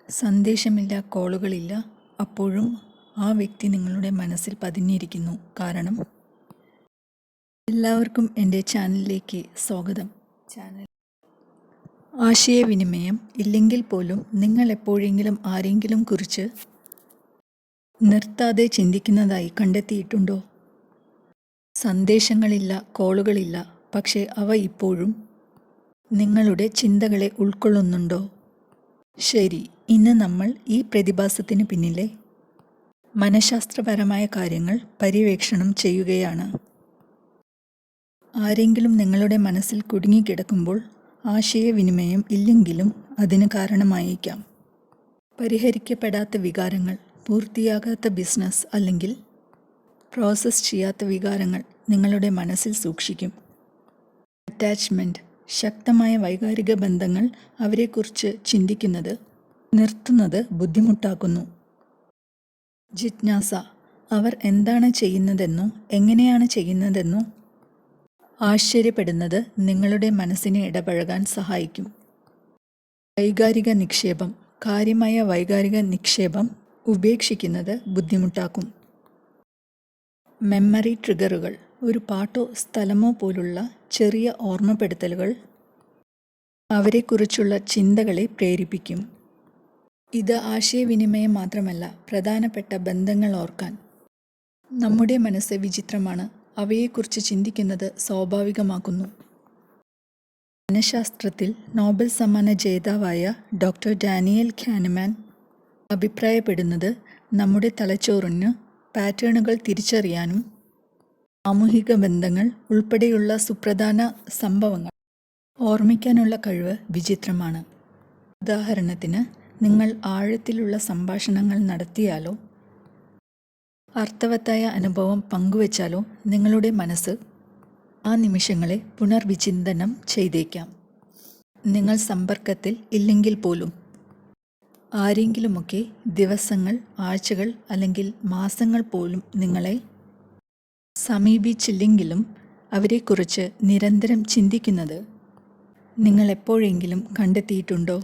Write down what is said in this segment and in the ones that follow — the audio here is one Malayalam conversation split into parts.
സന്ദേശമില്ല, കോളുകളില്ല. അപ്പോഴും ആ വ്യക്തി നിങ്ങളുടെ മനസ്സിൽ പതിഞ്ഞിരിക്കുന്നു. കാരണം എല്ലാവർക്കും എൻ്റെ ചാനലിലേക്ക് സ്വാഗതം. ആശയവിനിമയം ഇല്ലെങ്കിൽ പോലും നിങ്ങൾ എപ്പോഴെങ്കിലും ആരെങ്കിലും കുറിച്ച് നിർത്താതെ ചിന്തിക്കുന്നതായി കണ്ടെത്തിയിട്ടുണ്ടോ? സന്ദേശങ്ങളില്ല, കോളുകളില്ല, പക്ഷേ അവ ഇപ്പോഴും നിങ്ങളുടെ ചിന്തകളെ ഉൾക്കൊള്ളുന്നുണ്ടോ? ശരി, ഇന്ന് നമ്മൾ ഈ പ്രതിഭാസത്തിന് പിന്നിലെ മനഃശാസ്ത്രപരമായ കാര്യങ്ങൾ പര്യവേക്ഷണം ചെയ്യുകയാണ്. ആരെങ്കിലും നിങ്ങളുടെ മനസ്സിൽ കുടുങ്ങിക്കിടക്കുമ്പോൾ ആശയവിനിമയം ഇല്ലെങ്കിലും അതിന് കാരണമായേക്കാം. പരിഹരിക്കപ്പെടാത്ത വികാരങ്ങൾ, പൂർത്തിയാകാത്ത ബിസിനസ് അല്ലെങ്കിൽ പ്രോസസ്സ് ചെയ്യാത്ത വികാരങ്ങൾ നിങ്ങളുടെ മനസ്സിൽ സൂക്ഷിക്കും. അറ്റാച്ച്മെൻറ്റ്, ശക്തമായ വൈകാരിക ബന്ധങ്ങൾ അവരെക്കുറിച്ച് ചിന്തിക്കുന്നത് നിർത്തുന്നത് ബുദ്ധിമുട്ടാക്കുന്നു. ജിജ്ഞാസ, അവർ എന്താണ് ചെയ്യുന്നതെന്നോ എങ്ങനെയാണ് ചെയ്യുന്നതെന്നോ ആശ്ചര്യപ്പെടുന്നത് നിങ്ങളുടെ മനസ്സിനെ ഇടപഴകാൻ സഹായിക്കും. വൈകാരിക നിക്ഷേപം, കാര്യമായ വൈകാരിക നിക്ഷേപം ഉപേക്ഷിക്കുന്നത് ബുദ്ധിമുട്ടാക്കും. മെമ്മറി ട്രിഗറുകൾ, ഒരു പാട്ടോ സ്ഥലമോ പോലുള്ള ചെറിയ ഓർമ്മപ്പെടുത്തലുകൾ അവരെക്കുറിച്ചുള്ള ചിന്തകളെ പ്രേരിപ്പിക്കും. ഇത് ആശയവിനിമയം മാത്രമല്ല, പ്രധാനപ്പെട്ട ബന്ധങ്ങൾ ഓർക്കാൻ. നമ്മുടെ മനസ്സ് വിചിത്രമാണ്, അവയെക്കുറിച്ച് ചിന്തിക്കുന്നത് സ്വാഭാവികമാക്കുന്നു. മനഃശാസ്ത്രത്തിൽ നോബൽ സമ്മാന ജേതാവായ ഡോക്ടർ ഡാനിയൽ കാനമാൻ അഭിപ്രായപ്പെടുന്നത് നമ്മുടെ തലച്ചോറിന് പാറ്റേണുകൾ തിരിച്ചറിയാനും സാമൂഹിക ബന്ധങ്ങൾ ഉൾപ്പെടെയുള്ള സുപ്രധാന സംഭവങ്ങൾ ഓർമ്മിക്കാനുള്ള കഴിവ് വിചിത്രമാണ്. ഉദാഹരണത്തിന്, നിങ്ങൾ ആഴത്തിലുള്ള സംഭാഷണങ്ങൾ നടത്തിയാലോ അർത്ഥവത്തായ അനുഭവം പങ്കുവച്ചാലോ നിങ്ങളുടെ മനസ്സ് ആ നിമിഷങ്ങളെ പുനർവിചിന്തനം ചെയ്തേക്കാം. നിങ്ങൾ സമ്പർക്കത്തിൽ ഇല്ലെങ്കിൽ പോലും ആരെങ്കിലുമൊക്കെ ദിവസങ്ങൾ, ആഴ്ചകൾ അല്ലെങ്കിൽ മാസങ്ങൾ പോലും നിങ്ങളെ സമീപിച്ചില്ലെങ്കിലും അവരെക്കുറിച്ച് നിരന്തരം ചിന്തിക്കുന്നത് നിങ്ങൾ എപ്പോഴെങ്കിലും കണ്ടെത്തിയിട്ടുണ്ടോ?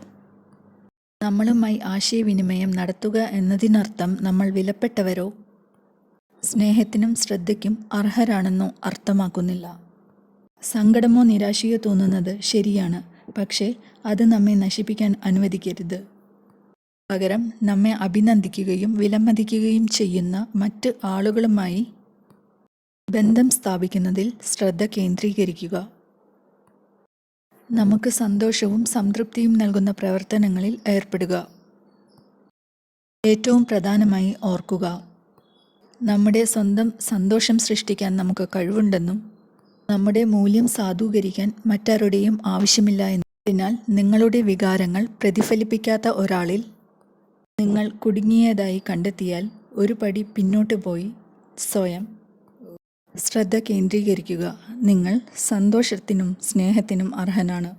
നമ്മളുമായി ആശയവിനിമയം നടത്തുക എന്നതിനർത്ഥം നമ്മൾ വിലപ്പെട്ടവരോ സ്നേഹത്തിനും ശ്രദ്ധയ്ക്കും അർഹരാണെന്നോ അർത്ഥമാക്കുന്നില്ല. സങ്കടമോ നിരാശയോ തോന്നുന്നത് ശരിയാണ്, പക്ഷേ അത് നമ്മെ നശിപ്പിക്കാൻ അനുവദിക്കരുത്. പകരം നമ്മെ അഭിനന്ദിക്കുകയും വിലമതിക്കുകയും ചെയ്യുന്ന മറ്റ് ആളുകളുമായി ബന്ധം സ്ഥാപിക്കുന്നതിൽ ശ്രദ്ധ കേന്ദ്രീകരിക്കുക. നമുക്ക് സന്തോഷവും സംതൃപ്തിയും നൽകുന്ന പ്രവർത്തനങ്ങളിൽ ഏർപ്പെടുക. ഏറ്റവും പ്രധാനമായി ഓർക്കുക, നമ്മുടെ സ്വന്തം സന്തോഷം സൃഷ്ടിക്കാൻ നമുക്ക് കഴിവുണ്ടെന്നും നമ്മുടെ മൂല്യം സാധൂകരിക്കാൻ മറ്റാരുടെയും ആവശ്യമില്ല എന്നും. അതിനാൽ നിങ്ങളുടെ വികാരങ്ങൾ പ്രതിഫലിപ്പിക്കാത്ത ഒരാളിൽ നിങ്ങൾ കുടുങ്ങിയതായി കണ്ടെത്തിയാൽ ഒരു പടി പിന്നോട്ട് പോയി സ്വയം ശ്രദ്ധ കേന്ദ്രീകരിക്കുക. നിങ്ങൾ സന്തോഷത്തിനും സ്നേഹത്തിനും അർഹനാണ്.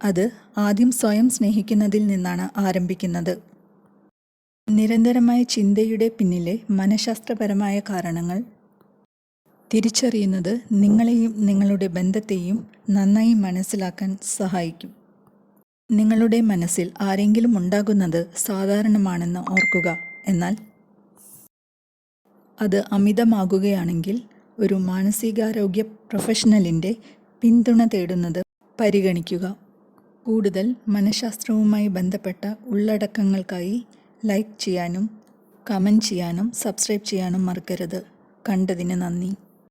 അത് ആദ്യം സ്വയം സ്നേഹിക്കുന്നതിൽ നിന്നാണ് ആരംഭിക്കുന്നത്. നിരന്തരമായ ചിന്തയുടെ പിന്നിലെ മനഃശാസ്ത്രപരമായ കാരണങ്ങൾ തിരിച്ചറിയുന്നത് നിങ്ങളെയും നിങ്ങളുടെ ബന്ധത്തെയും നന്നായി മനസ്സിലാക്കാൻ സഹായിക്കും. നിങ്ങളുടെ മനസ്സിൽ ആരെങ്കിലും ഉണ്ടാകുന്നത് സാധാരണമാണെന്ന് ഓർക്കുക. എന്നാൽ അത് അമിതമാകുകയാണെങ്കിൽ ഒരു മാനസികാരോഗ്യ പ്രൊഫഷണലിൻ്റെ പിന്തുണ തേടുന്നത് പരിഗണിക്കുക. കൂടുതൽ മനഃശാസ്ത്രവുമായി ബന്ധപ്പെട്ട ഉള്ളടക്കങ്ങൾക്കായി ലൈക്ക് ചെയ്യാനും കമൻറ്റ് ചെയ്യാനും സബ്സ്ക്രൈബ് ചെയ്യാനും മറക്കരുത്. കണ്ടതിന് നന്ദി.